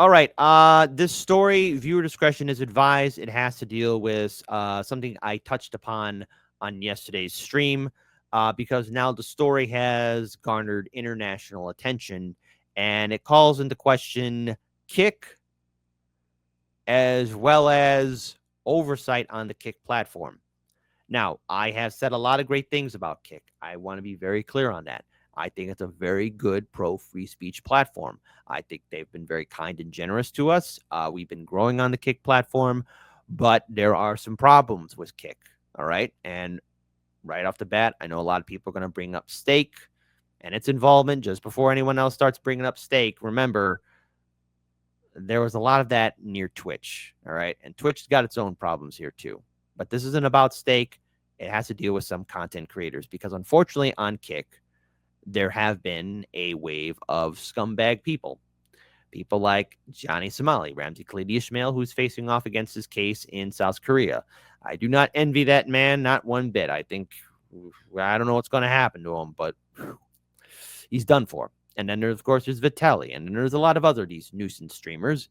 All right. This story, viewer discretion is advised. It has to deal with something I touched upon on yesterday's stream, because now the story has garnered international attention, and it calls into question Kick as well as oversight on the Kick platform. Now, I have said a lot of great things about Kick. I want to be very clear on that. I think it's a very good pro free speech platform. I think they've been very kind and generous to us. We've been growing on the Kick platform, but there are some problems with Kick. All right. And right off the bat, I know a lot of people are going to bring up Stake and its involvement. Just before anyone else starts bringing up Stake, remember, there was a lot of that near Twitch. All right. And Twitch's got its own problems here too. But this isn't about Stake. It has to deal with some content creators because unfortunately on Kick, there have been a wave of scumbag people. People like Johnny Somali, Ramsey Khalidi Ismail, who's facing off against his case in South Korea. I do not envy that man, not one bit. I think, I don't know what's going to happen to him, but he's done for. And then there's, of course, there's Vitelli, and then there's a lot of other these nuisance streamers.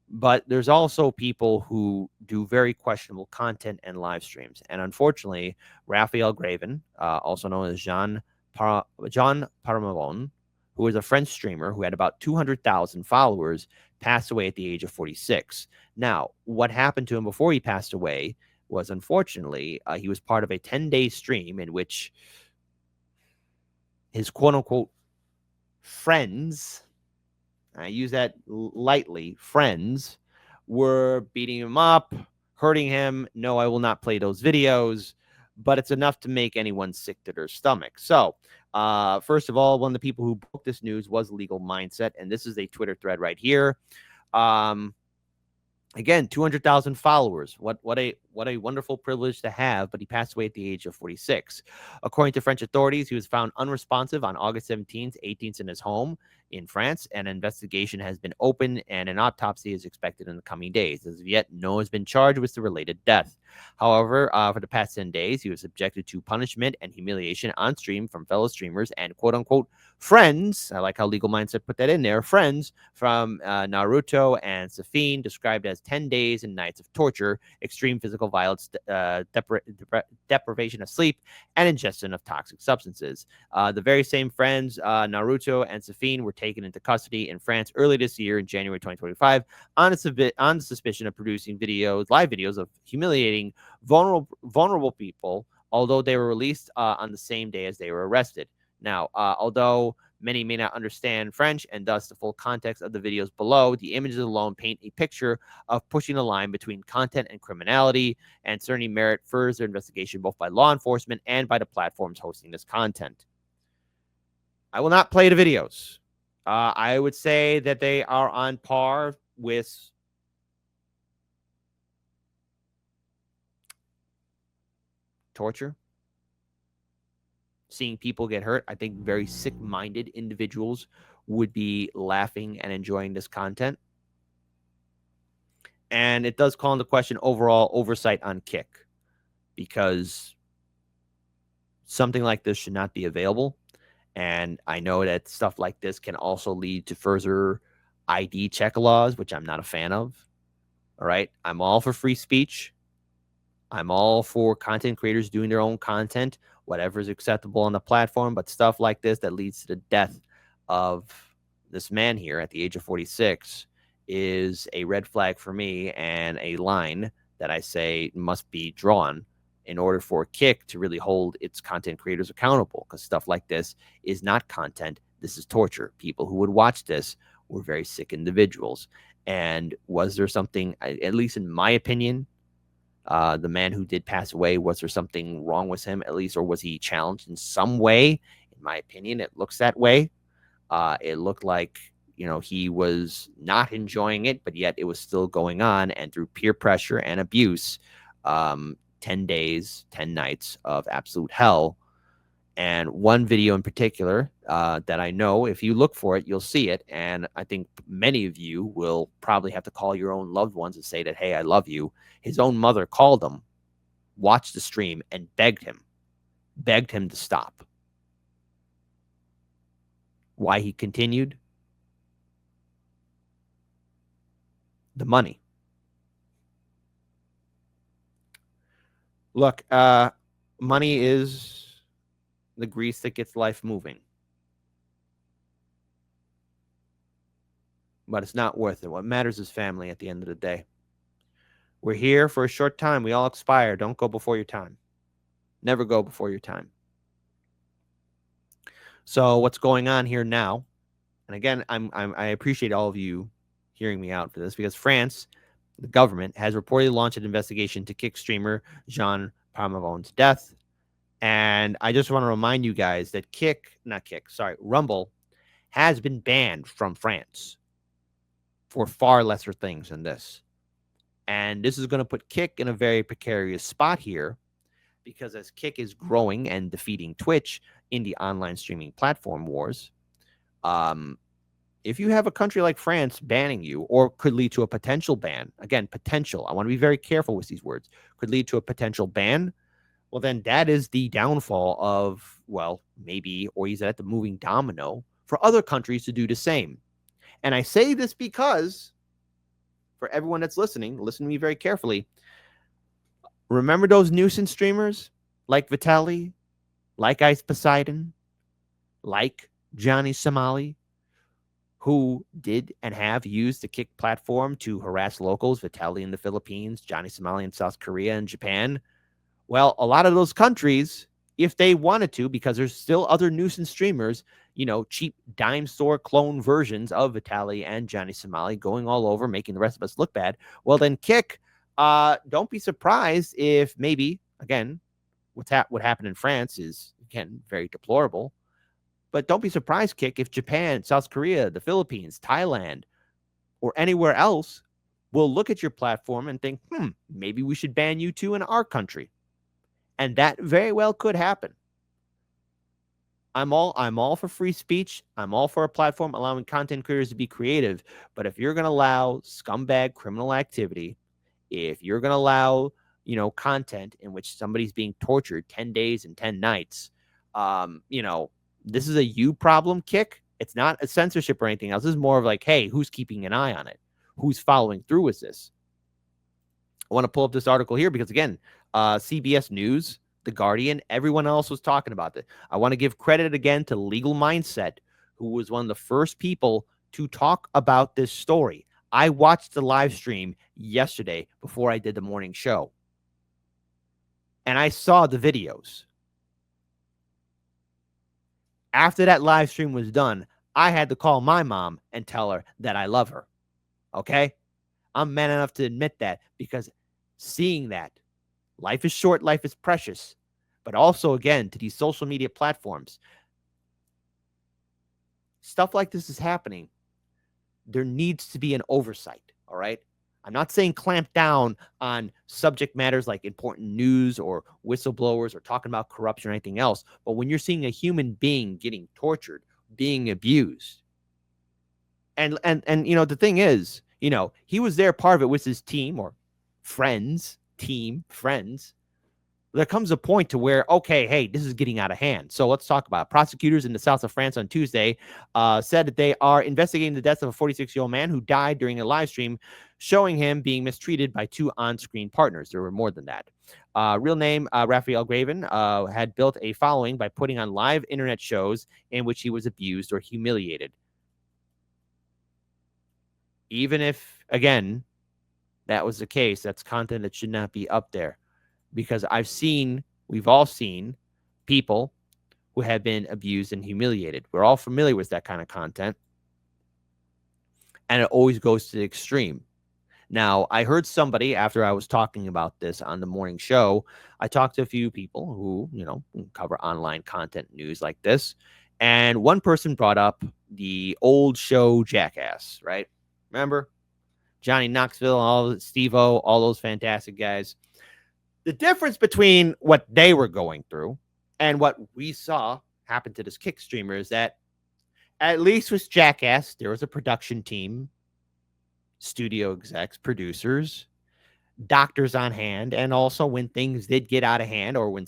But there's also people who do very questionable content and live streams. And unfortunately, Raphael Graven, also known as John Paramavon, who is a French streamer who had about 200,000 followers, passed away at the age of 46. Now, what happened to him before he passed away was, unfortunately, he was part of a 10-day stream in which his quote-unquote friends, I use that lightly, friends, were beating him up, hurting him. No, I will not play those videos, but it's enough to make anyone sick to their stomach. So, first of all, one of the people who broke this news was Legal Mindset, and this is a Twitter thread right here. Again, 200,000 followers. What a wonderful privilege to have, but he passed away at the age of 46. According to French authorities, he was found unresponsive on August 17th, 18th in his home in France. An investigation has been opened and an autopsy is expected in the coming days. As of yet, no one has been charged with the related death. However, for the past 10 days, he was subjected to punishment and humiliation on stream from fellow streamers and quote unquote friends. I like how Legal Mindset put that in there. Friends from Naruto and Safine, described as 10 days and nights of torture, extreme physical violence, deprivation of sleep, and ingestion of toxic substances. The very same friends, Naruto and Safine, were taken into custody in France early this year in January 2025 on the suspicion of producing live videos of humiliating vulnerable people, although they were released on the same day as they were arrested. Now, although many may not understand French and thus the full context of the videos below, the images alone paint a picture of pushing the line between content and criminality, and certainly merit further investigation both by law enforcement and by the platforms hosting this content. I will not play the videos. I would say that they are on par with torture, seeing people get hurt. I think very sick-minded individuals would be laughing and enjoying this content. And it does call into question overall oversight on Kick, because something like this should not be available. And I know that stuff like this can also lead to further ID check laws, which I'm not a fan of. All right. I'm all for free speech. I'm all for content creators doing their own content, whatever is acceptable on the platform. But stuff like this that leads to the death of this man here at the age of 46 is a red flag for me, and a line that I say must be drawn in order for Kick to really hold its content creators accountable, because stuff like this is not content. This is torture. People who would watch this were very sick individuals. And was there something, at least in my opinion, the man who did pass away, was there something wrong with him at least, or was he challenged in some way? In my opinion, it looks that way. It looked like, he was not enjoying it, but yet it was still going on. And through peer pressure and abuse, 10 days, 10 nights of absolute hell. And one video in particular that I know, if you look for it, you'll see it. And I think many of you will probably have to call your own loved ones and say that, hey, I love you. His own mother called him, watched the stream, and begged him to stop. Why he continued? the money. Look, money is the grease that gets life moving. But it's not worth it. What matters is family at the end of the day. We're here for a short time. We all expire. Don't go before your time. Never go before your time. So what's going on here now? And again, I appreciate all of you hearing me out for this, because France, the government, has reportedly launched an investigation to kick streamer Jean Parmavon's death. And I just want to remind you guys that Rumble has been banned from France for far lesser things than this. And this is going to put Kick in a very precarious spot here, because as Kick is growing and defeating Twitch in the online streaming platform wars, if you have a country like France banning you, or could lead to a potential ban, again, potential, I want to be very careful with these words, could lead to a potential ban, well, then that is the downfall of, well, maybe, or he's at the moving domino for other countries to do the same. And I say this because, for everyone that's listening, listen to me very carefully. Remember those nuisance streamers like Vitaly, like Ice Poseidon, like Johnny Somali, who did and have used the Kick platform to harass locals, Vitaly in the Philippines, Johnny Somali in South Korea and Japan? Well, a lot of those countries, if they wanted to, because there's still other nuisance streamers, cheap dime store clone versions of Vitaly and Johnny Somali going all over, making the rest of us look bad. Well, then Kick, don't be surprised if maybe, again, what happened in France is, again, very deplorable. But don't be surprised, Kick, if Japan, South Korea, the Philippines, Thailand, or anywhere else will look at your platform and think, maybe we should ban you too in our country. And that very well could happen. I'm all for free speech. I'm all for a platform allowing content creators to be creative. But if you're going to allow scumbag criminal activity, if you're going to allow, content in which somebody's being tortured 10 days and 10 nights, this is a you problem, Kick. It's not a censorship or anything else. This is more of like, hey, who's keeping an eye on it? Who's following through with this? I want to pull up this article here because, again, CBS News, The Guardian, everyone else was talking about this. I want to give credit again to Legal Mindset, who was one of the first people to talk about this story. I watched the live stream yesterday before I did the morning show, and I saw the videos. After that live stream was done, I had to call my mom and tell her that I love her. Okay? I'm man enough to admit that, because seeing that, life is short, life is precious. But also, again, to these social media platforms, stuff like this is happening. There needs to be an oversight, all right? I'm not saying clamp down on subject matters like important news or whistleblowers or talking about corruption or anything else. But when you're seeing a human being getting tortured, being abused, and the thing is, he was there, part of it with his team or friends. There comes a point to where, okay, hey, this is getting out of hand. So let's talk about it. Prosecutors in the south of France on Tuesday said that they are investigating the death of a 46-year-old man who died during a live stream showing him being mistreated by two on-screen partners. There were more than that. Real name, Raphael had built a following by putting on live internet shows in which he was abused or humiliated. Even if, again, that was the case, that's content that should not be up there. Because we've all seen people who have been abused and humiliated. We're all familiar with that kind of content. And it always goes to the extreme. Now, I heard somebody, after I was talking about this on the morning show, I talked to a few people who, cover online content news like this. And one person brought up the old show Jackass, right? Remember? Johnny Knoxville, Steve-O, all those fantastic guys. The difference between what they were going through and what we saw happen to this Kick streamer is that, at least with Jackass, there was a production team, studio execs, producers, doctors on hand, and also when things did get out of hand, or when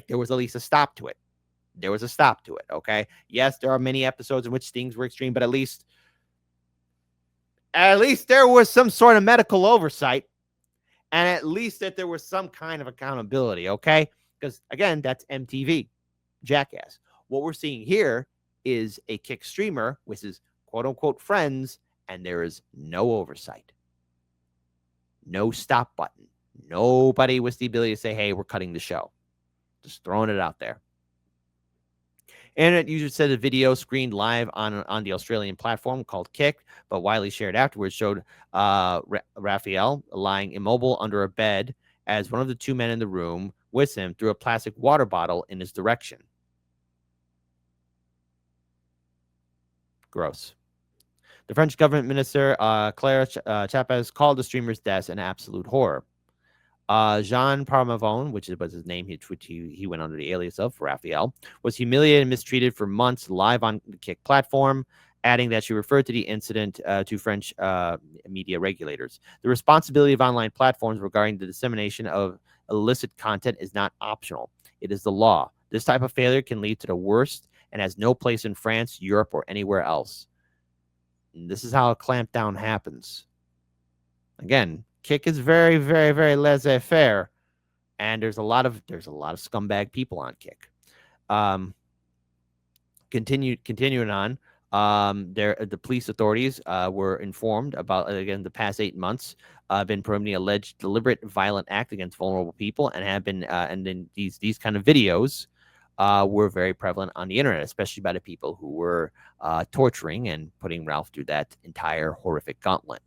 there was at least a stop to it. There was a stop to it, okay? Yes, there are many episodes in which things were extreme, but at least At least there was some sort of medical oversight, and at least that there was some kind of accountability, okay? Because again, that's MTV, Jackass. What we're seeing here is a Kick streamer with his quote unquote friends, and there is no oversight, no stop button. Nobody with the ability to say, hey, we're cutting the show. Just throwing it out there. Internet users said the video screened live on the Australian platform called Kick, but widely shared afterwards showed Raphael lying immobile under a bed as one of the two men in the room with him threw a plastic water bottle in his direction. Gross. The French government minister, Claire Chapez, called the streamer's death an absolute horror. Jean Parmavon, which was his name, which he went under the alias of Raphael, was humiliated and mistreated for months live on the Kick platform, adding that she referred to the incident to French media regulators. The responsibility of online platforms regarding the dissemination of illicit content is not optional. It is the law. This type of failure can lead to the worst and has no place in France, Europe, or anywhere else. And this is how a clampdown happens. Again, Kick is very, very, very laissez-faire, and there's a lot of scumbag people on Kick. Continuing on, the police authorities were informed about, again, the past 8 months been prohibiting alleged deliberate violent act against vulnerable people, and have been and then these kind of videos were very prevalent on the internet, especially by the people who were torturing and putting Ralph through that entire horrific gauntlet.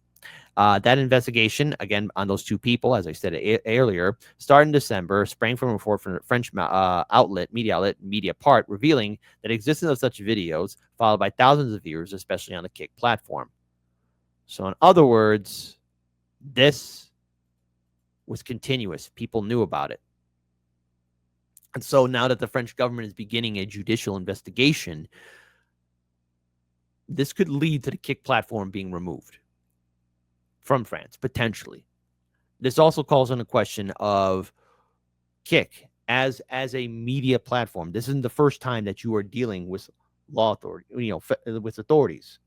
That investigation, again, on those two people, as I said earlier, started in December, sprang from a report from the French media outlet, Mediapart, revealing that existence of such videos, followed by thousands of viewers, especially on the Kick platform. So, in other words, this was continuous. People knew about it. And so now that the French government is beginning a judicial investigation, this could lead to the Kick platform being removed from France, potentially. This also calls on a question of Kick as a media platform. This isn't the first time that you are dealing with law authority, with authorities.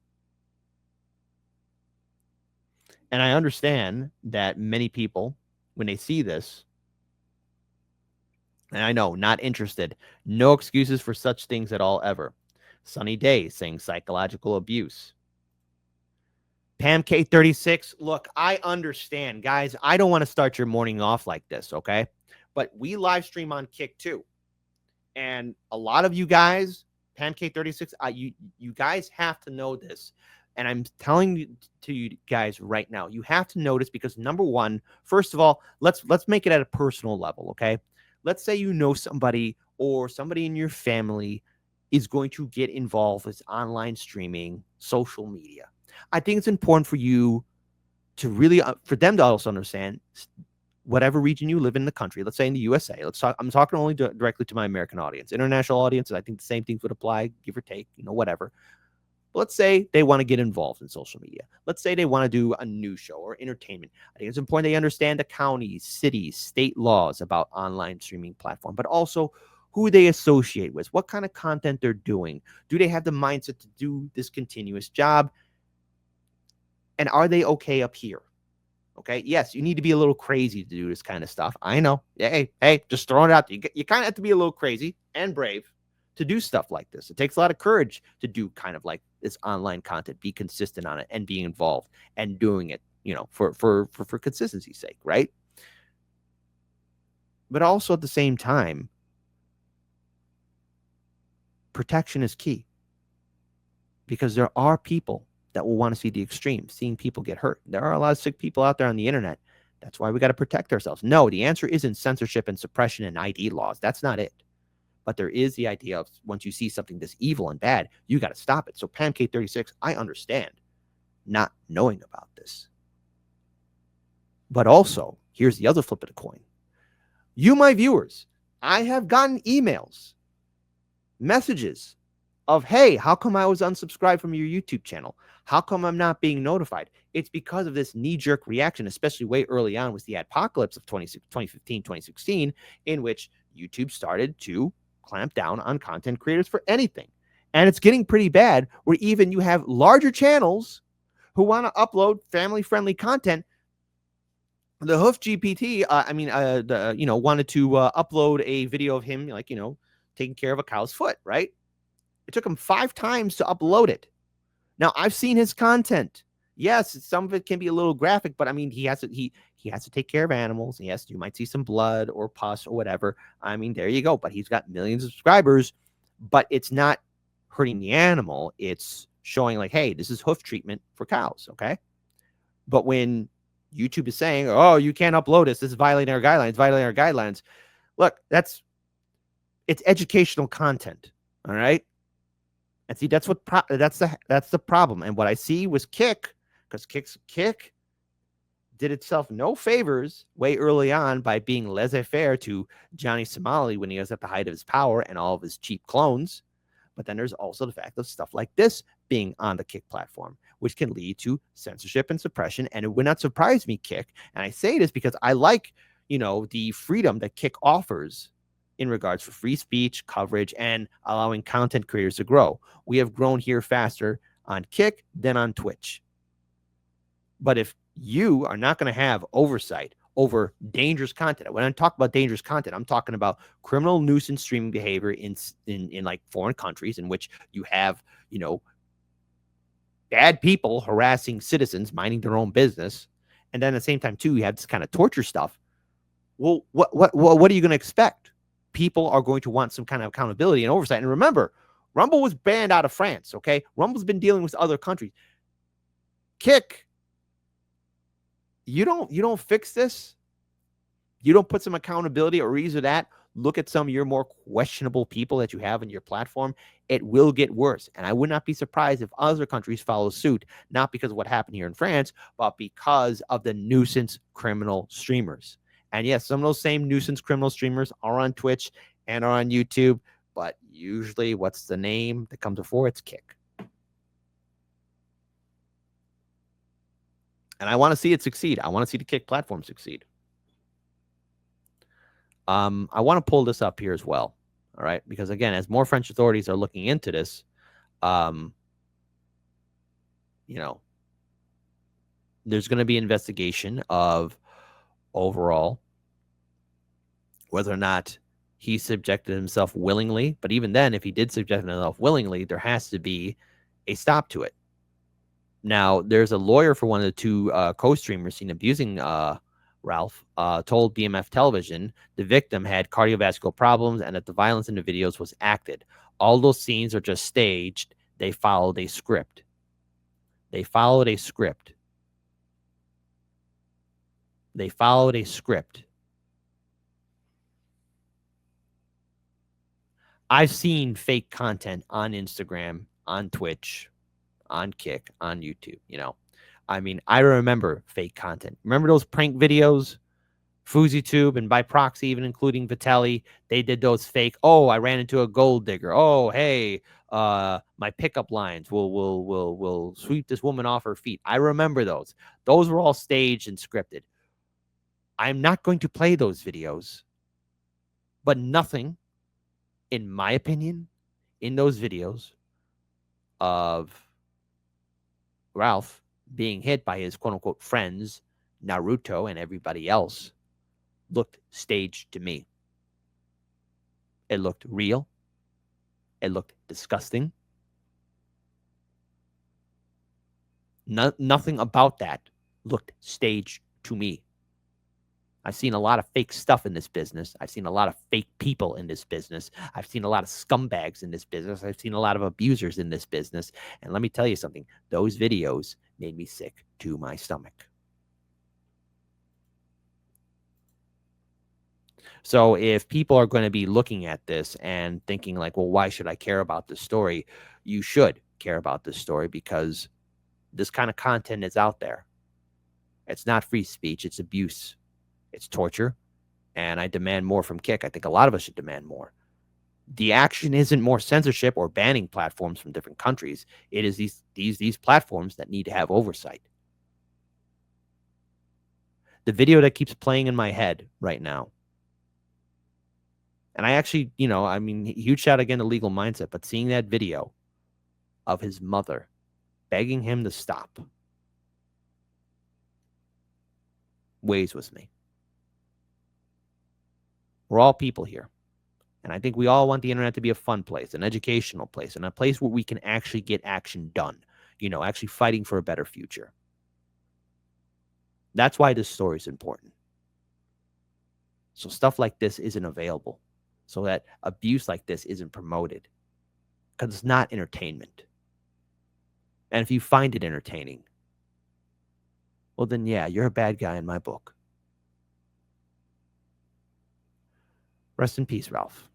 And I understand that many people, when they see this, and I know, not interested, no excuses for such things at all ever. Sunny Day saying psychological abuse. Pam K36, look, I understand, guys. I don't want to start your morning off like this, okay? But we live stream on Kick too. And a lot of you guys, Pam K36, you guys have to know this. And I'm telling you to you guys right now, you have to know this because, number one, first of all, let's make it at a personal level, okay? Let's say you know somebody or somebody in your family is going to get involved with online streaming, social media. I think it's important for you to really, for them to also understand whatever region you live in the country. Let's say in the USA. I'm talking only directly to my American audience. International audiences, I think the same things would apply, give or take, whatever. Let's say they want to get involved in social media. Let's say they want to do a news show or entertainment. I think it's important they understand the counties, cities, state laws about online streaming platform, but also who they associate with, what kind of content they're doing. Do they have the mindset to do this continuous job? And are they okay up here? Okay, yes, you need to be a little crazy to do this kind of stuff. I know. Hey, just throwing it out there. You kind of have to be a little crazy and brave to do stuff like this. It takes a lot of courage to do kind of like this online content, be consistent on it and being involved and doing it, for consistency's sake, right? But also at the same time, protection is key because there are people that will want to see the extreme, seeing people get hurt. There are a lot of sick people out there on the internet. That's why we got to protect ourselves. No, the answer isn't censorship and suppression and ID laws. That's not it. But there is the idea of once you see something this evil and bad, you got to stop it. So Pam K36, I understand not knowing about this. But also, here's the other flip of the coin. You, my viewers, I have gotten emails, messages of, hey, how come I was unsubscribed from your YouTube channel? How come I'm not being notified? It's because of this knee-jerk reaction, especially way early on with the apocalypse of 2015, 2016, in which YouTube started to clamp down on content creators for anything. And it's getting pretty bad where even you have larger channels who want to upload family-friendly content. The Hoof GPT, wanted to upload a video of him, like, taking care of a cow's foot, right? It took him 5 times to upload it. Now, I've seen his content. Yes, some of it can be a little graphic, but I mean, he has to take care of animals. Yes, you might see some blood or pus or whatever. I mean, there you go. But he's got millions of subscribers, but it's not hurting the animal. It's showing like, hey, this is hoof treatment for cows, okay? But when YouTube is saying, oh, you can't upload this is violating our guidelines, look, it's educational content, all right? And see, that's the problem. And what I see was Kick, because Kick did itself no favors way early on by being laissez-faire to Johnny Somali when he was at the height of his power and all of his cheap clones. But then there's also the fact of stuff like this being on the Kick platform, which can lead to censorship and suppression. And it would not surprise me, Kick. And I say this because I like, the freedom that Kick offers in regards for free speech, coverage, and allowing content creators to grow. We have grown here faster on Kick than on Twitch. But if you are not going to have oversight over dangerous content, when I talk about dangerous content, I'm talking about criminal nuisance streaming behavior in like foreign countries in which you have, bad people harassing citizens, minding their own business. And then at the same time, too, you have this kind of torture stuff. Well, what are you going to expect? People are going to want some kind of accountability and oversight. And remember, Rumble was banned out of France, okay? Rumble's been dealing with other countries. Kick, you don't fix this. You don't put some accountability or either that. Look at some of your more questionable people that you have in your platform. It will get worse. And I would not be surprised if other countries follow suit, not because of what happened here in France, but because of the nuisance criminal streamers. And yes, some of those same nuisance criminal streamers are on Twitch and are on YouTube, but usually what's the name that comes before? It's Kick. And I want to see it succeed. I want to see the Kick platform succeed. I want to pull this up here as well. All right. Because again, as more French authorities are looking into this, there's going to be investigation of overall whether or not he subjected himself willingly. But even then, if he did subject himself willingly, there has to be a stop to it. Now, there's a lawyer for one of the two co-streamers seen abusing Ralph, told BMF Television the victim had cardiovascular problems and that the violence in the videos was acted. All those scenes are just staged. They followed a script. They followed a script. They followed a script. I've seen fake content on Instagram, on Twitch, on Kick, on YouTube, I mean, I remember fake content. Remember those prank videos? FouseyTube and by proxy, even including Vitelli, they did those fake, oh, I ran into a gold digger. Oh, hey, my pickup lines will sweep this woman off her feet. I remember those. Those were all staged and scripted. I'm not going to play those videos, but nothing, in my opinion, in those videos of Ralph being hit by his quote-unquote friends, Naruto and everybody else, looked staged to me. It looked real. It looked disgusting. Nothing about that looked staged to me. I've seen a lot of fake stuff in this business. I've seen a lot of fake people in this business. I've seen a lot of scumbags in this business. I've seen a lot of abusers in this business. And let me tell you something. Those videos made me sick to my stomach. So if people are going to be looking at this and thinking like, well, why should I care about this story? You should care about this story because this kind of content is out there. It's not free speech. It's abuse. It's torture. And I demand more from Kick. I think a lot of us should demand more. The action isn't more censorship or banning platforms from different countries. It is these platforms that need to have oversight. The video that keeps playing in my head right now. And I actually, huge shout again to Legal Mindset, but seeing that video of his mother begging him to stop weighs with me. We're all people here. And I think we all want the internet to be a fun place, an educational place, and a place where we can actually get action done, actually fighting for a better future. That's why this story is important. So stuff like this isn't available, so that abuse like this isn't promoted, because it's not entertainment. And if you find it entertaining, well, then, yeah, you're a bad guy in my book. Rest in peace, Ralph.